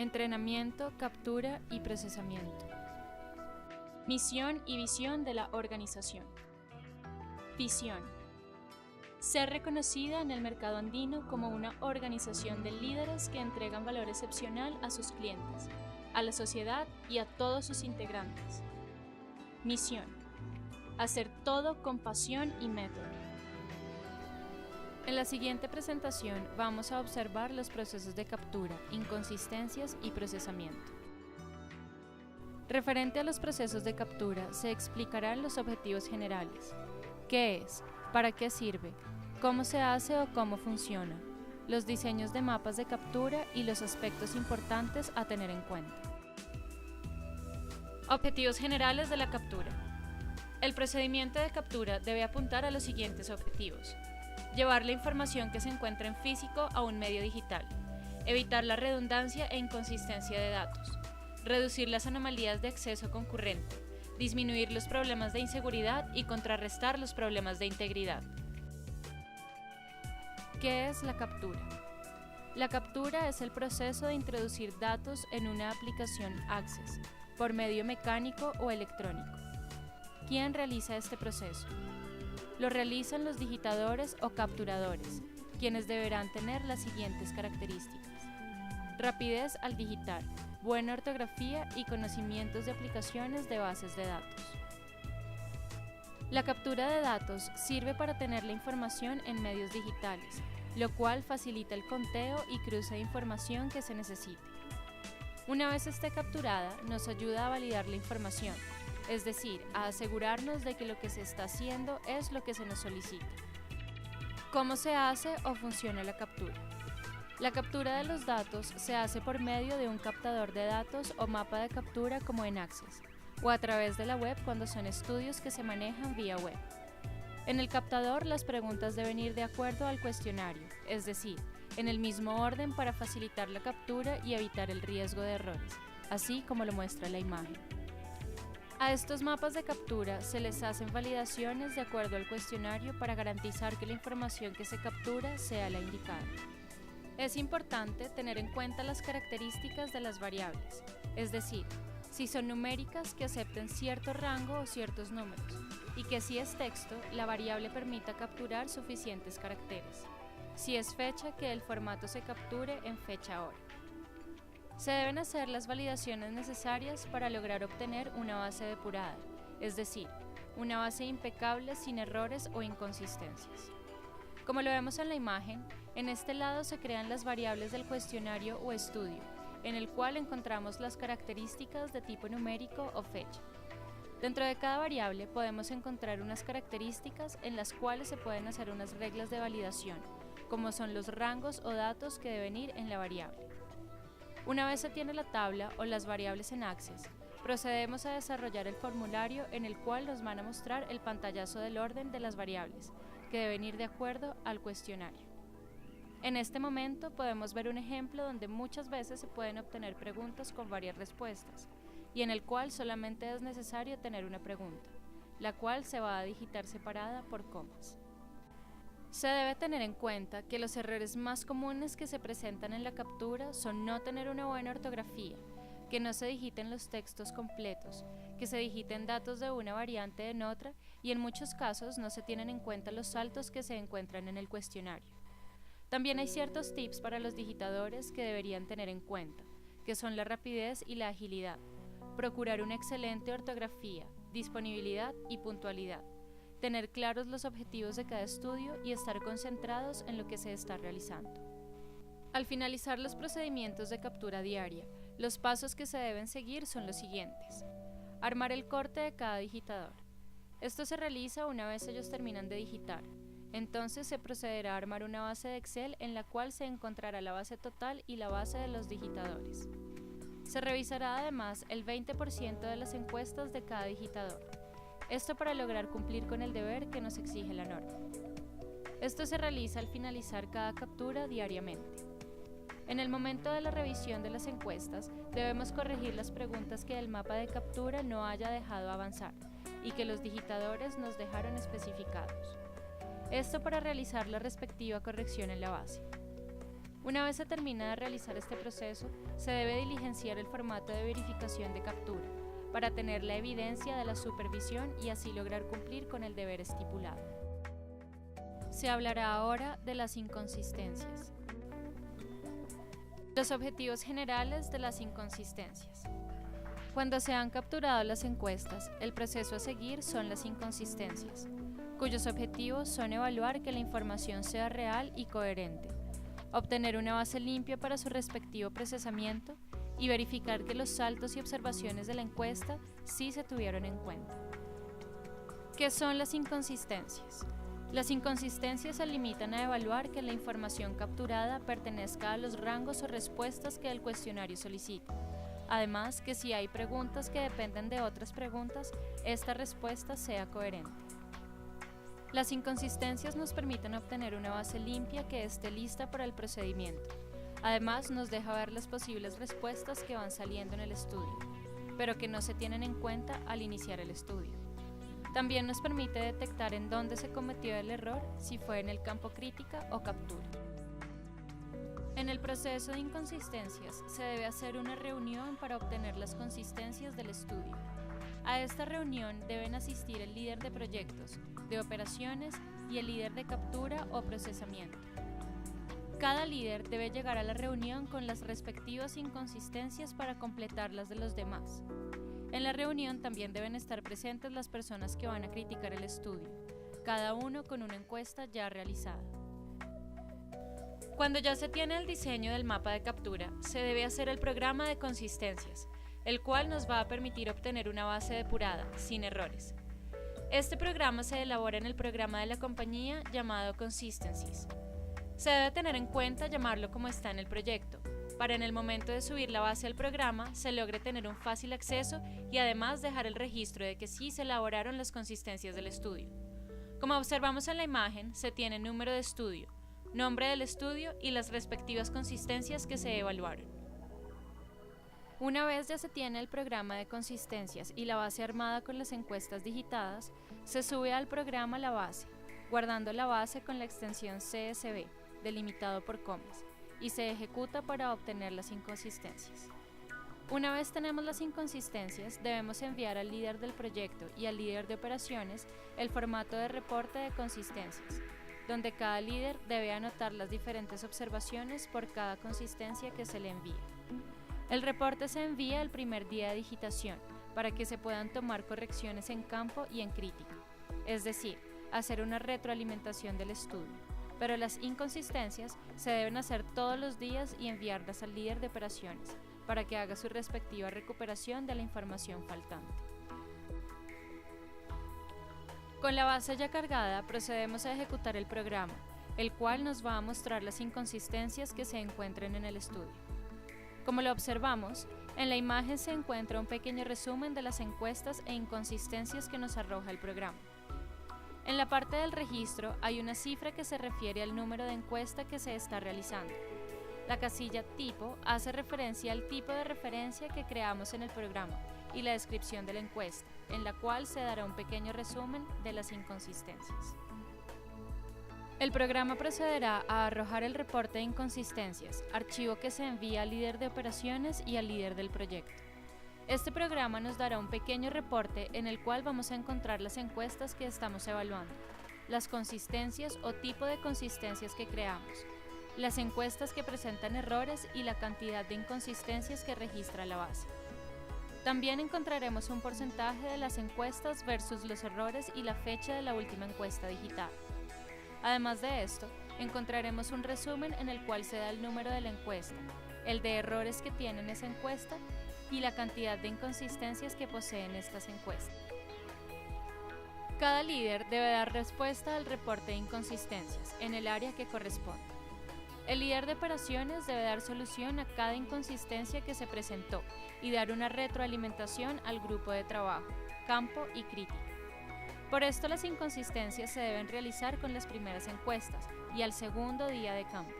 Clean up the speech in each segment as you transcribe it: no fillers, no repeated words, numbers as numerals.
Entrenamiento, captura y procesamiento. Misión y visión de la organización. Visión. Ser reconocida en el mercado andino como una organización de líderes que entregan valor excepcional a sus clientes, a la sociedad y a todos sus integrantes. Misión. Hacer todo con pasión y método. En la siguiente presentación vamos a observar los procesos de captura, inconsistencias y procesamiento. Referente a los procesos de captura, se explicarán los objetivos generales. ¿Qué es? ¿Para qué sirve? ¿Cómo se hace o cómo funciona? Los diseños de mapas de captura y los aspectos importantes a tener en cuenta. Objetivos generales de la captura. El procedimiento de captura debe apuntar a los siguientes objetivos. Llevar la información que se encuentra en físico a un medio digital. Evitar la redundancia e inconsistencia de datos. Reducir las anomalías de acceso concurrente. Disminuir los problemas de inseguridad y contrarrestar los problemas de integridad. ¿Qué es la captura? La captura es el proceso de introducir datos en una aplicación Access, por medio mecánico o electrónico. ¿Quién realiza este proceso? Lo realizan los digitadores o capturadores, quienes deberán tener las siguientes características: rapidez al digitar, buena ortografía y conocimientos de aplicaciones de bases de datos. La captura de datos sirve para tener la información en medios digitales, lo cual facilita el conteo y cruce de información que se necesite. Una vez esté capturada, nos ayuda a validar la información, es decir, a asegurarnos de que lo que se está haciendo es lo que se nos solicita. ¿Cómo se hace o funciona la captura? La captura de los datos se hace por medio de un captador de datos o mapa de captura como en Access, o a través de la web cuando son estudios que se manejan vía web. En el captador las preguntas deben ir de acuerdo al cuestionario, es decir, en el mismo orden para facilitar la captura y evitar el riesgo de errores, así como lo muestra la imagen. A estos mapas de captura se les hacen validaciones de acuerdo al cuestionario para garantizar que la información que se captura sea la indicada. Es importante tener en cuenta las características de las variables, es decir, si son numéricas que acepten cierto rango o ciertos números, y que si es texto, la variable permita capturar suficientes caracteres. Si es fecha, que el formato se capture en fecha-hora. Se deben hacer las validaciones necesarias para lograr obtener una base depurada, es decir, una base impecable sin errores o inconsistencias. Como lo vemos en la imagen, en este lado se crean las variables del cuestionario o estudio, en el cual encontramos las características de tipo numérico o fecha. Dentro de cada variable podemos encontrar unas características en las cuales se pueden hacer unas reglas de validación, como son los rangos o datos que deben ir en la variable. Una vez se tiene la tabla o las variables en Access, procedemos a desarrollar el formulario en el cual nos van a mostrar el pantallazo del orden de las variables, que deben ir de acuerdo al cuestionario. En este momento podemos ver un ejemplo donde muchas veces se pueden obtener preguntas con varias respuestas, y en el cual solamente es necesario tener una pregunta, la cual se va a digitar separada por comas. Se debe tener en cuenta que los errores más comunes que se presentan en la captura son no tener una buena ortografía, que no se digiten los textos completos, que se digiten datos de una variante en otra y en muchos casos no se tienen en cuenta los saltos que se encuentran en el cuestionario. También hay ciertos tips para los digitadores que deberían tener en cuenta, que son la rapidez y la agilidad, procurar una excelente ortografía, disponibilidad y puntualidad, tener claros los objetivos de cada estudio y estar concentrados en lo que se está realizando. Al finalizar los procedimientos de captura diaria, los pasos que se deben seguir son los siguientes. Armar el corte de cada digitador. Esto se realiza una vez ellos terminan de digitar. Entonces se procederá a armar una base de Excel en la cual se encontrará la base total y la base de los digitadores. Se revisará además el 20% de las encuestas de cada digitador. Esto para lograr cumplir con el deber que nos exige la norma. Esto se realiza al finalizar cada captura diariamente. En el momento de la revisión de las encuestas, debemos corregir las preguntas que el mapa de captura no haya dejado avanzar y que los digitadores nos dejaron especificados. Esto para realizar la respectiva corrección en la base. Una vez se termina de realizar este proceso, se debe diligenciar el formato de verificación de captura para tener la evidencia de la supervisión y así lograr cumplir con el deber estipulado. Se hablará ahora de las inconsistencias. Los objetivos generales de las inconsistencias. Cuando se han capturado las encuestas, el proceso a seguir son las inconsistencias, cuyos objetivos son evaluar que la información sea real y coherente, obtener una base limpia para su respectivo procesamiento y verificar que los saltos y observaciones de la encuesta sí se tuvieron en cuenta. ¿Qué son las inconsistencias? Las inconsistencias se limitan a evaluar que la información capturada pertenezca a los rangos o respuestas que el cuestionario solicita. Además, que si hay preguntas que dependen de otras preguntas, esta respuesta sea coherente. Las inconsistencias nos permiten obtener una base limpia que esté lista para el procedimiento. Además, nos deja ver las posibles respuestas que van saliendo en el estudio, pero que no se tienen en cuenta al iniciar el estudio. También nos permite detectar en dónde se cometió el error, si fue en el campo crítica o captura. En el proceso de inconsistencias se debe hacer una reunión para obtener las consistencias del estudio. A esta reunión deben asistir el líder de proyectos, de operaciones y el líder de captura o procesamiento. Cada líder debe llegar a la reunión con las respectivas inconsistencias para completar las de los demás. En la reunión también deben estar presentes las personas que van a criticar el estudio, cada uno con una encuesta ya realizada. Cuando ya se tiene el diseño del mapa de captura, se debe hacer el programa de consistencias, el cual nos va a permitir obtener una base depurada, sin errores. Este programa se elabora en el programa de la compañía llamado Consistencies. Se debe tener en cuenta llamarlo como está en el proyecto, para en el momento de subir la base al programa se logre tener un fácil acceso y además dejar el registro de que sí se elaboraron las consistencias del estudio. Como observamos en la imagen, se tiene número de estudio, nombre del estudio y las respectivas consistencias que se evaluaron. Una vez ya se tiene el programa de consistencias y la base armada con las encuestas digitadas, se sube al programa la base, guardando la base con la extensión CSV, delimitado por comas, y se ejecuta para obtener las inconsistencias. Una vez tenemos las inconsistencias, debemos enviar al líder del proyecto y al líder de operaciones el formato de reporte de consistencias, donde cada líder debe anotar las diferentes observaciones por cada consistencia que se le envíe. El reporte se envía el primer día de digitación para que se puedan tomar correcciones en campo y en crítica, es decir, hacer una retroalimentación del estudio, pero las inconsistencias se deben hacer todos los días y enviarlas al líder de operaciones para que haga su respectiva recuperación de la información faltante. Con la base ya cargada, procedemos a ejecutar el programa, el cual nos va a mostrar las inconsistencias que se encuentren en el estudio. Como lo observamos, en la imagen se encuentra un pequeño resumen de las encuestas e inconsistencias que nos arroja el programa. En la parte del registro hay una cifra que se refiere al número de encuesta que se está realizando. La casilla tipo hace referencia al tipo de referencia que creamos en el programa y la descripción de la encuesta, en la cual se dará un pequeño resumen de las inconsistencias. El programa procederá a arrojar el reporte de inconsistencias, archivo que se envía al líder de operaciones y al líder del proyecto. Este programa nos dará un pequeño reporte en el cual vamos a encontrar las encuestas que estamos evaluando, las consistencias o tipo de consistencias que creamos, las encuestas que presentan errores y la cantidad de inconsistencias que registra la base. También encontraremos un porcentaje de las encuestas versus los errores y la fecha de la última encuesta digital. Además de esto, encontraremos un resumen en el cual se da el número de la encuesta, el de errores que tiene esa encuesta y la cantidad de inconsistencias que poseen estas encuestas. Cada líder debe dar respuesta al reporte de inconsistencias en el área que corresponde. El líder de operaciones debe dar solución a cada inconsistencia que se presentó y dar una retroalimentación al grupo de trabajo, campo y crítica. Por esto las inconsistencias se deben realizar con las primeras encuestas y al segundo día de campo.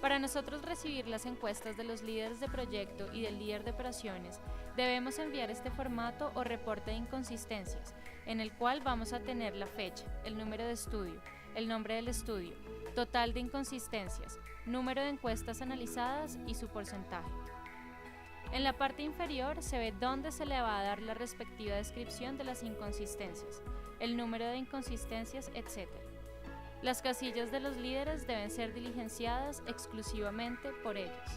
Para nosotros recibir las encuestas de los líderes de proyecto y del líder de operaciones, debemos enviar este formato o reporte de inconsistencias, en el cual vamos a tener la fecha, el número de estudio, el nombre del estudio, total de inconsistencias, número de encuestas analizadas y su porcentaje. En la parte inferior se ve dónde se le va a dar la respectiva descripción de las inconsistencias, el número de inconsistencias, etc. Las casillas de los líderes deben ser diligenciadas exclusivamente por ellos.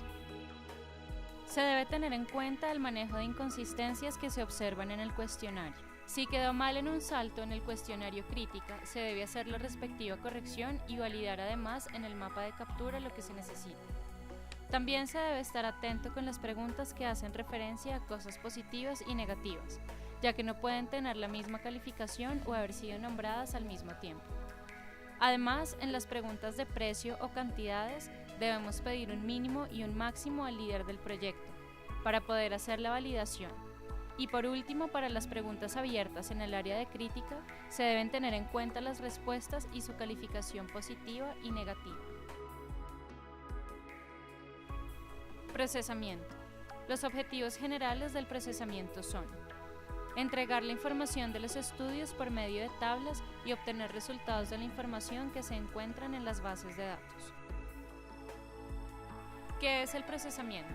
Se debe tener en cuenta el manejo de inconsistencias que se observan en el cuestionario. Si quedó mal en un salto en el cuestionario crítica, se debe hacer la respectiva corrección y validar además en el mapa de captura lo que se necesita. También se debe estar atento con las preguntas que hacen referencia a cosas positivas y negativas, ya que no pueden tener la misma calificación o haber sido nombradas al mismo tiempo. Además, en las preguntas de precio o cantidades, debemos pedir un mínimo y un máximo al líder del proyecto, para poder hacer la validación. Y por último, para las preguntas abiertas en el área de crítica, se deben tener en cuenta las respuestas y su calificación positiva y negativa. Procesamiento. Los objetivos generales del procesamiento son: entregar la información de los estudios por medio de tablas y obtener resultados de la información que se encuentran en las bases de datos. ¿Qué es el procesamiento?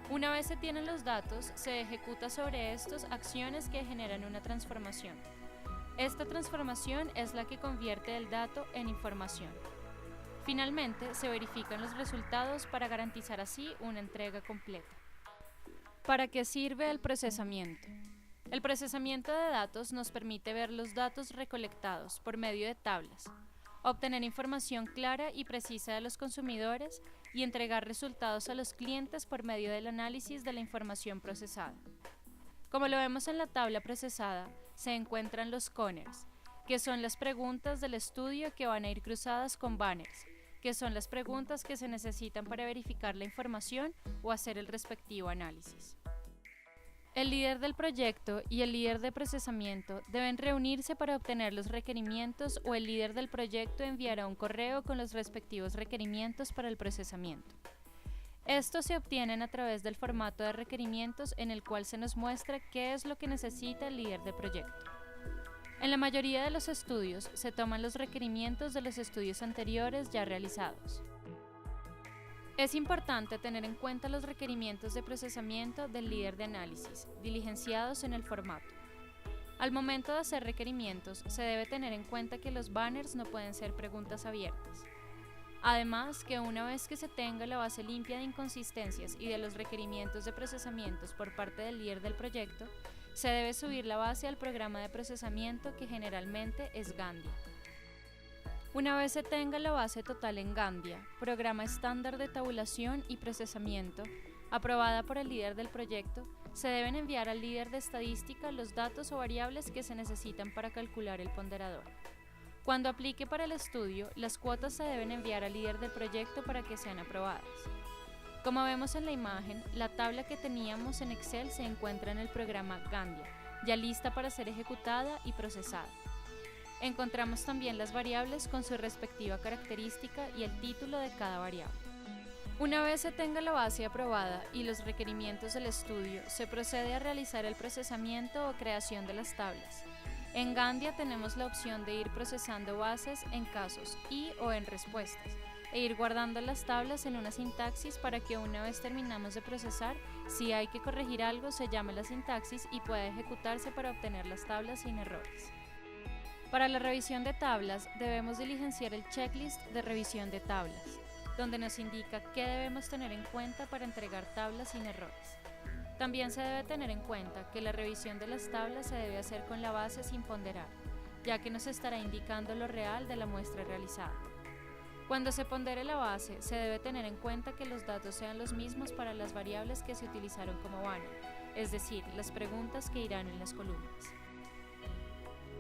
Una vez se tienen los datos, se ejecuta sobre estos acciones que generan una transformación. Esta transformación es la que convierte el dato en información. Finalmente, se verifican los resultados para garantizar así una entrega completa. ¿Para qué sirve el procesamiento? El procesamiento de datos nos permite ver los datos recolectados por medio de tablas, obtener información clara y precisa de los consumidores y entregar resultados a los clientes por medio del análisis de la información procesada. Como lo vemos en la tabla procesada, se encuentran los corners, que son las preguntas del estudio que van a ir cruzadas con banners, que son las preguntas que se necesitan para verificar la información o hacer el respectivo análisis. El líder del proyecto y el líder de procesamiento deben reunirse para obtener los requerimientos o el líder del proyecto enviará un correo con los respectivos requerimientos para el procesamiento. Estos se obtienen a través del formato de requerimientos en el cual se nos muestra qué es lo que necesita el líder de proyecto. En la mayoría de los estudios se toman los requerimientos de los estudios anteriores ya realizados. Es importante tener en cuenta los requerimientos de procesamiento del líder de análisis, diligenciados en el formato. Al momento de hacer requerimientos, se debe tener en cuenta que los banners no pueden ser preguntas abiertas. Además, que una vez que se tenga la base limpia de inconsistencias y de los requerimientos de procesamientos por parte del líder del proyecto, se debe subir la base al programa de procesamiento que generalmente es Gandia. Una vez se tenga la base total en Gandia, programa estándar de tabulación y procesamiento, aprobada por el líder del proyecto, se deben enviar al líder de estadística los datos o variables que se necesitan para calcular el ponderador. Cuando aplique para el estudio, las cuotas se deben enviar al líder del proyecto para que sean aprobadas. Como vemos en la imagen, la tabla que teníamos en Excel se encuentra en el programa Gandia, ya lista para ser ejecutada y procesada. Encontramos también las variables con su respectiva característica y el título de cada variable. Una vez se tenga la base aprobada y los requerimientos del estudio, se procede a realizar el procesamiento o creación de las tablas. En Gandia tenemos la opción de ir procesando bases en casos y o en respuestas, e ir guardando las tablas en una sintaxis para que una vez terminamos de procesar, si hay que corregir algo, se llame la sintaxis y pueda ejecutarse para obtener las tablas sin errores. Para la revisión de tablas, debemos diligenciar el checklist de revisión de tablas, donde nos indica qué debemos tener en cuenta para entregar tablas sin errores. También se debe tener en cuenta que la revisión de las tablas se debe hacer con la base sin ponderar, ya que nos estará indicando lo real de la muestra realizada. Cuando se pondere la base, se debe tener en cuenta que los datos sean los mismos para las variables que se utilizaron como banner, es decir, las preguntas que irán en las columnas.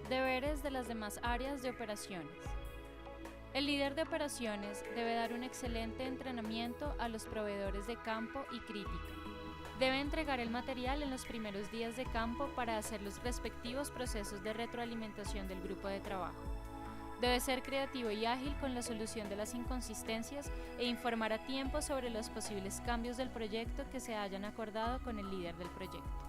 Deberes de las demás áreas de operaciones. El líder de operaciones debe dar un excelente entrenamiento a los proveedores de campo y crítica. Debe entregar el material en los primeros días de campo para hacer los respectivos procesos de retroalimentación del grupo de trabajo. Debe ser creativo y ágil con la solución de las inconsistencias e informar a tiempo sobre los posibles cambios del proyecto que se hayan acordado con el líder del proyecto.